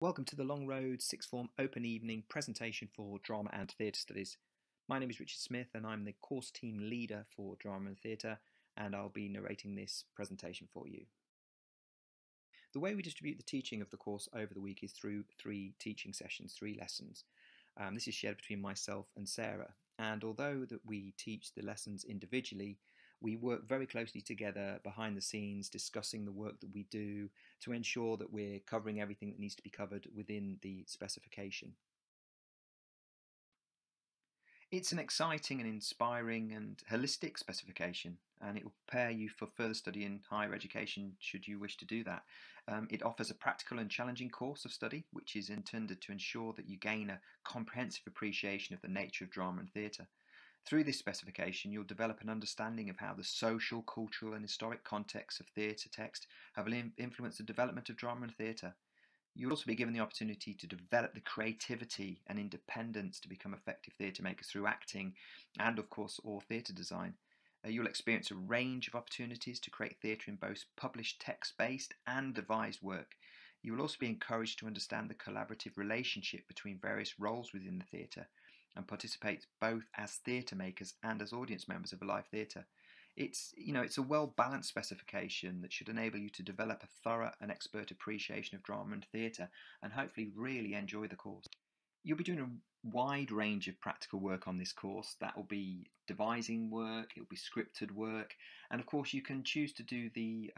Welcome to the Long Road Sixth Form Open Evening presentation for Drama and Theatre Studies. My name is Richard Smith and I'm the course team leader for Drama and Theatre, and I'll be narrating this presentation for you. The way we distribute the teaching of the course over the week is through 3 teaching sessions, 3 lessons. This is shared between myself and Sarah, and although that we teach the lessons individually, we work very closely together behind the scenes, discussing the work that we do to ensure that we're covering everything that needs to be covered within the specification. It's an exciting and inspiring and holistic specification, and it will prepare you for further study in higher education should you wish to do that. It offers a practical and challenging course of study, which is intended to ensure that you gain a comprehensive appreciation of the nature of drama and theatre. Through this specification, you'll develop an understanding of how the social, cultural and historic contexts of theatre text have influenced the development of drama and theatre. You'll also be given the opportunity to develop the creativity and independence to become effective theatre makers through acting and, of course, or theatre design. You'll experience a range of opportunities to create theatre in both published text-based and devised work. You will also be encouraged to understand the collaborative relationship between various roles within the theatre and participate both as theatre makers and as audience members of a live theatre. It's a well-balanced specification that should enable you to develop a thorough and expert appreciation of drama and theatre and hopefully really enjoy the course. You'll be doing a wide range of practical work on this course. That will be devising work, it will be scripted work, and of course you can choose to do the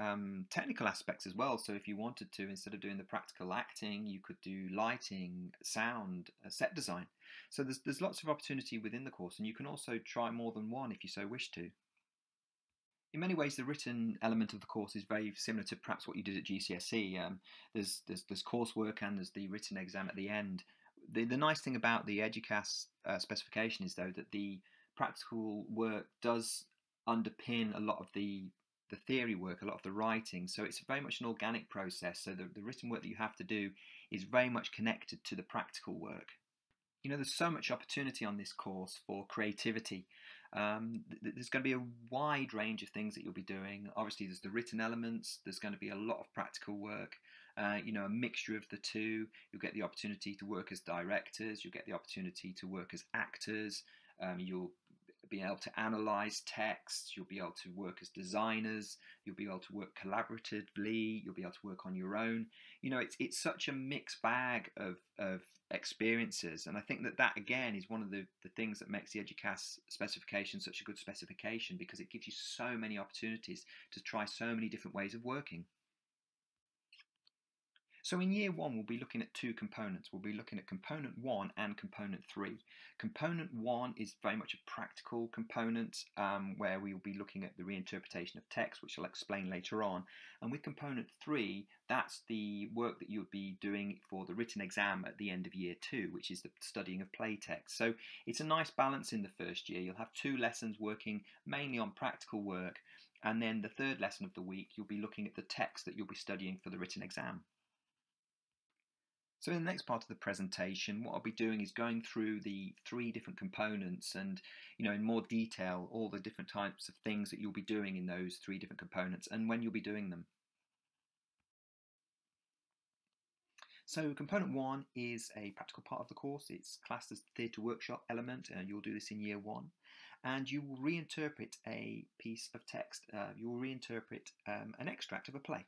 technical aspects as well. So if you wanted to, instead of doing the practical acting, you could do lighting, sound, set design. So there's lots of opportunity within the course, and you can also try more than one if you so wish to. In many ways, the written element of the course is very similar to perhaps what you did at GCSE. There's coursework and there's the written exam at the end. The nice thing about the EDUCAS specification is, though, that the practical work does underpin a lot of the theory work, a lot of the writing. So it's very much an organic process. So the written work that you have to do is very much connected to the practical work. You know, there's so much opportunity on this course for creativity. There's going to be a wide range of things that you'll be doing. Obviously, there's the written elements. There's going to be a lot of practical work. A mixture of the two. You'll get the opportunity to work as directors. You'll get the opportunity to work as actors. You'll be able to analyze texts. You'll be able to work as designers. You'll be able to work collaboratively. You'll be able to work on your own. It's such a mixed bag of experiences, and I think that again is one of the things that makes the EDUCAS specification such a good specification, because it gives you so many opportunities to try so many different ways of working. So in year 1, we'll be looking at 2 components. We'll be looking at component 1 and component 3. Component 1 is very much a practical component where we will be looking at the reinterpretation of text, which I'll explain later on. And with component 3, that's the work that you'll be doing for the written exam at the end of year 2, which is the studying of play text. So it's a nice balance in the first year. You'll have 2 lessons working mainly on practical work, and then the third lesson of the week, you'll be looking at the text that you'll be studying for the written exam. So in the next part of the presentation, what I'll be doing is going through the 3 different components and, in more detail, all the different types of things that you'll be doing in those 3 different components and when you'll be doing them. So component 1 is a practical part of the course. It's classed as the theatre workshop element. You'll do this in year 1, and you will reinterpret a piece of text. You will reinterpret an extract of a play.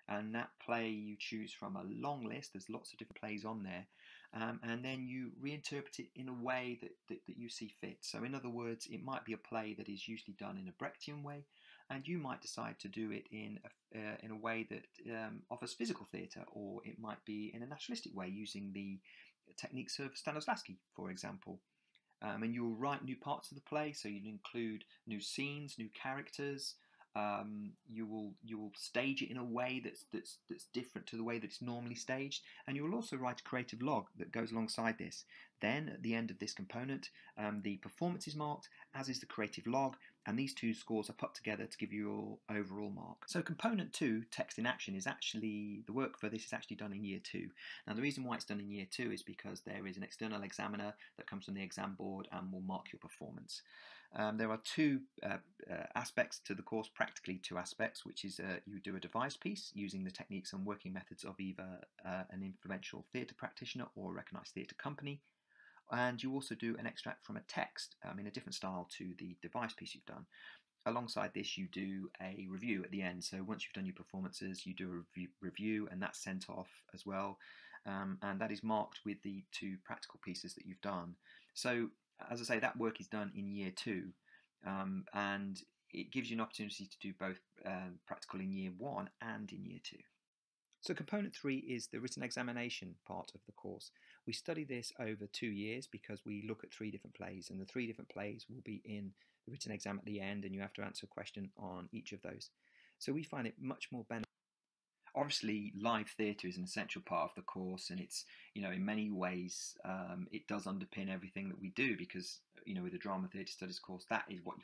And that play you choose from a long list. There's lots of different plays on there, and then you reinterpret it in a way that you see fit. So in other words, it might be a play that is usually done in a Brechtian way, and you might decide to do it in a way that offers physical theatre, or it might be in a naturalistic way using the techniques of Stanislavski, for example. And you'll write new parts of the play, so you'll include new scenes, new characters. You will stage it in a way that's different to the way that it's normally staged, and you will also write a creative log that goes alongside this. Then at the end of this component, the performance is marked, as is the creative log, and these two scores are put together to give you your overall mark. So component 2, text in action, is actually, the work for this is actually done in year 2. Now the reason why it's done in year 2 is because there is an external examiner that comes from the exam board and will mark your performance. There are two aspects to the course, practically two aspects, which is you do a device piece using the techniques and working methods of either an influential theatre practitioner or a recognised theatre company. And you also do an extract from a text in a different style to the device piece you've done. Alongside this, you do a review at the end. So once you've done your performances, you do a review, and that's sent off as well. And that is marked with the two practical pieces that you've done. So, as I say, that work is done in year 2. And it gives you an opportunity to do both practical in year 1 and in year 2. So component 3 is the written examination part of the course. We study this over 2 years because we look at 3 different plays, and the 3 different plays will be in the written exam at the end, and you have to answer a question on each of those. So we find it much more beneficial. Obviously, live theatre is an essential part of the course, and it's, in many ways, it does underpin everything that we do because, with the Drama Theatre Studies course, that is what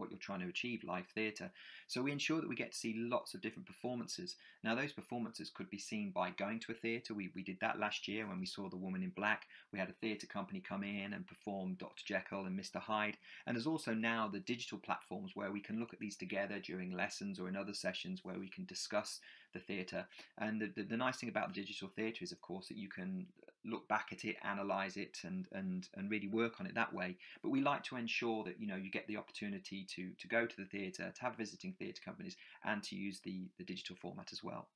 you're trying to achieve, live theatre. So we ensure that we get to see lots of different performances. Now, those performances could be seen by going to a theatre. We did that last year when we saw The Woman in Black. We had a theatre company come in and perform Dr. Jekyll and Mr. Hyde. And there's also now the digital platforms where we can look at these together during lessons or in other sessions where we can discuss the theatre. And the nice thing about the digital theatre is, of course, that you can look back at it, analyse it, and really work on it that way. But we like to ensure that you get the opportunity to go to the theatre, to have visiting theatre companies, and to use the digital format as well.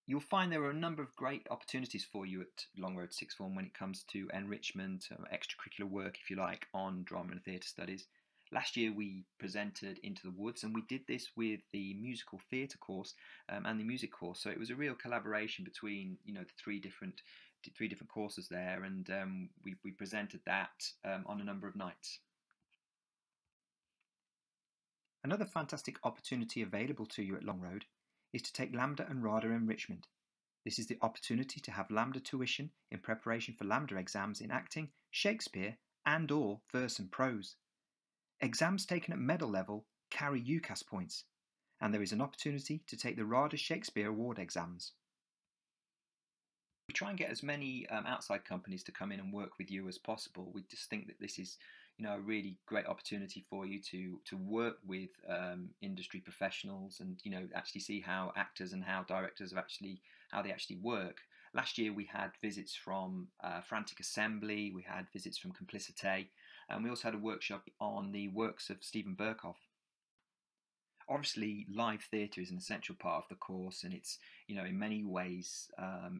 You'll find there are a number of great opportunities for you at Longroad Sixth Form when it comes to enrichment, extracurricular work, if you like, on drama and theatre studies. Last year we presented Into the Woods, and we did this with the musical theatre course and the music course. So it was a real collaboration between the three different courses there, and we presented that on a number of nights. Another fantastic opportunity available to you at Longroad is to take LAMDA and RADA enrichment. This is the opportunity to have LAMDA tuition in preparation for LAMDA exams in acting, Shakespeare, and/or verse and prose. Exams taken at medal level carry UCAS points, and there is an opportunity to take the RADA Shakespeare Award exams. We try and get as many outside companies to come in and work with you as possible. We just think that this is a really great opportunity for you to work with industry professionals and actually see how actors and how directors how they actually work. Last year we had visits from Frantic Assembly, we had visits from Complicité, and we also had a workshop on the works of Steven Berkoff. Obviously, live theatre is an essential part of the course, and it's in many ways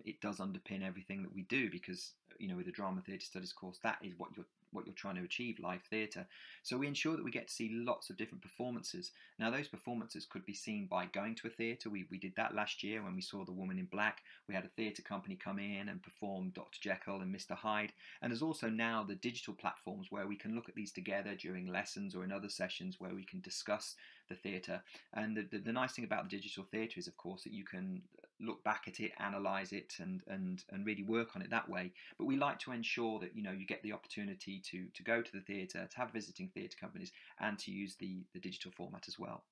it does underpin everything that we do because with the Drama Theatre Studies course, that is what you're trying to achieve, live theatre. So we ensure that we get to see lots of different performances. Now those performances could be seen by going to a theatre. We did that last year when we saw The Woman in Black. We had a theatre company come in and perform Dr. Jekyll and Mr. Hyde. And there's also now the digital platforms where we can look at these together during lessons or in other sessions where we can discuss the theatre. And the nice thing about the digital theatre is, of course, that you can look back at it, analyse it, and really work on it that way. But we like to ensure that you get the opportunity to go to the theatre, to have visiting theatre companies, and to use the digital format as well.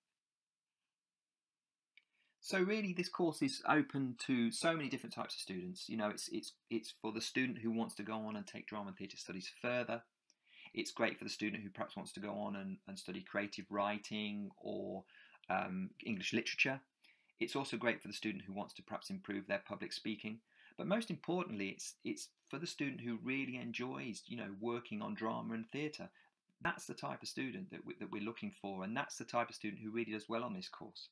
So really, this course is open to so many different types of students. It's for the student who wants to go on and take drama and theatre studies further. It's great for the student who perhaps wants to go on and study creative writing or English literature. It's also great for the student who wants to perhaps improve their public speaking. But most importantly, it's for the student who really enjoys, working on drama and theatre. That's the type of student that we're looking for, and that's the type of student who really does well on this course.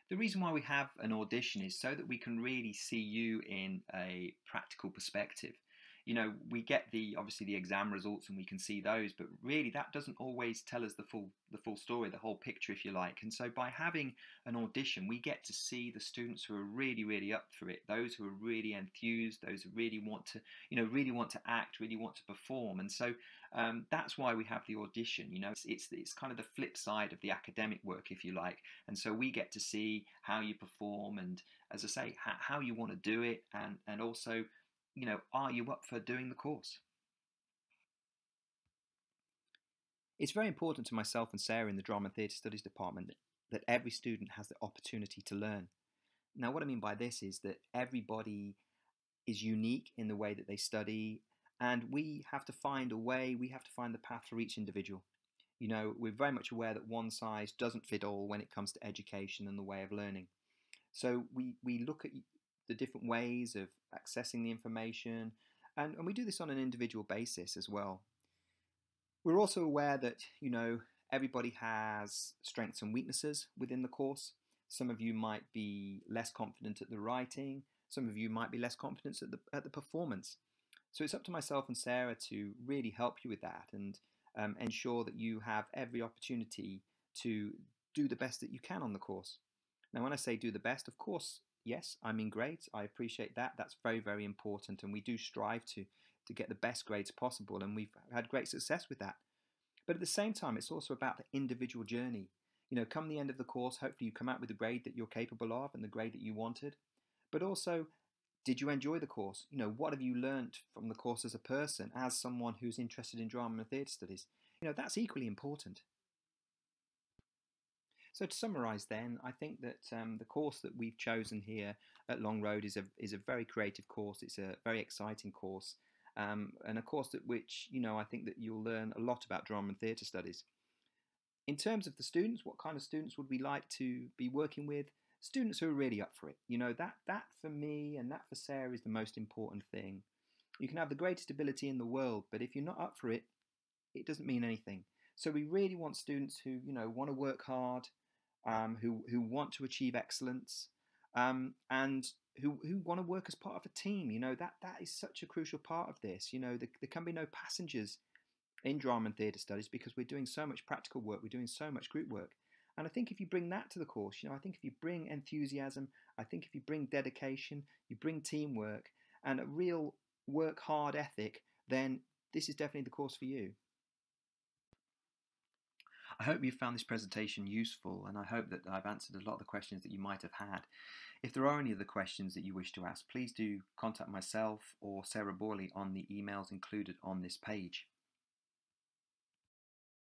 The reason why we have an audition is so that we can really see you in a practical perspective. we get obviously the exam results and we can see those, but really that doesn't always tell us the full story, the whole picture, if you like. And so by having an audition, we get to see the students who are really, really up for it, those who are really enthused, those who really want to, really want to act, really want to perform. And so that's why we have the audition. It's kind of the flip side of the academic work, if you like. And so we get to see how you perform, and as I say, how you want to do it, and also, are you up for doing the course? It's very important to myself and Sarah in the Drama and Theatre Studies department that every student has the opportunity to learn. Now, what I mean by this is that everybody is unique in the way that they study, and we have to find a way, we have to find the path for each individual. We're very much aware that one size doesn't fit all when it comes to education and the way of learning. So we look at the different ways of accessing the information, and we do this on an individual basis as well. We're also aware that, everybody has strengths and weaknesses within the course. Some of you might be less confident at the writing, some of you might be less confident at the performance. So it's up to myself and Sarah to really help you with that, and ensure that you have every opportunity to do the best that you can on the course. Now, when I say do the best, of course, yes, I mean great. I appreciate that. That's very, very important, and we do strive to get the best grades possible, and we've had great success with that. But at the same time, it's also about the individual journey. Come the end of the course, hopefully you come out with the grade that you're capable of and the grade that you wanted. But also, did you enjoy the course? What have you learnt from the course as a person, as someone who's interested in drama and theatre studies? That's equally important. So to summarise then, I think that the course that we've chosen here at Longroad is a very creative course. It's a very exciting course, and a course at which, I think that you'll learn a lot about drama and theatre studies. In terms of the students, what kind of students would we like to be working with? Students who are really up for it. That for me and that for Sarah is the most important thing. You can have the greatest ability in the world, but if you're not up for it, it doesn't mean anything. So we really want students who, want to work hard, who want to achieve excellence, and who want to work as part of a team. That is such a crucial part of this. There can be no passengers in drama and theatre studies because we're doing so much practical work, we're doing so much group work. And I think if you bring that to the course, I think if you bring enthusiasm, I think if you bring dedication, you bring teamwork and a real work hard ethic, then this is definitely the course for you. I hope you found this presentation useful, and I hope that I've answered a lot of the questions that you might have had. If there are any other questions that you wish to ask, please do contact myself or Sarah Borley on the emails included on this page.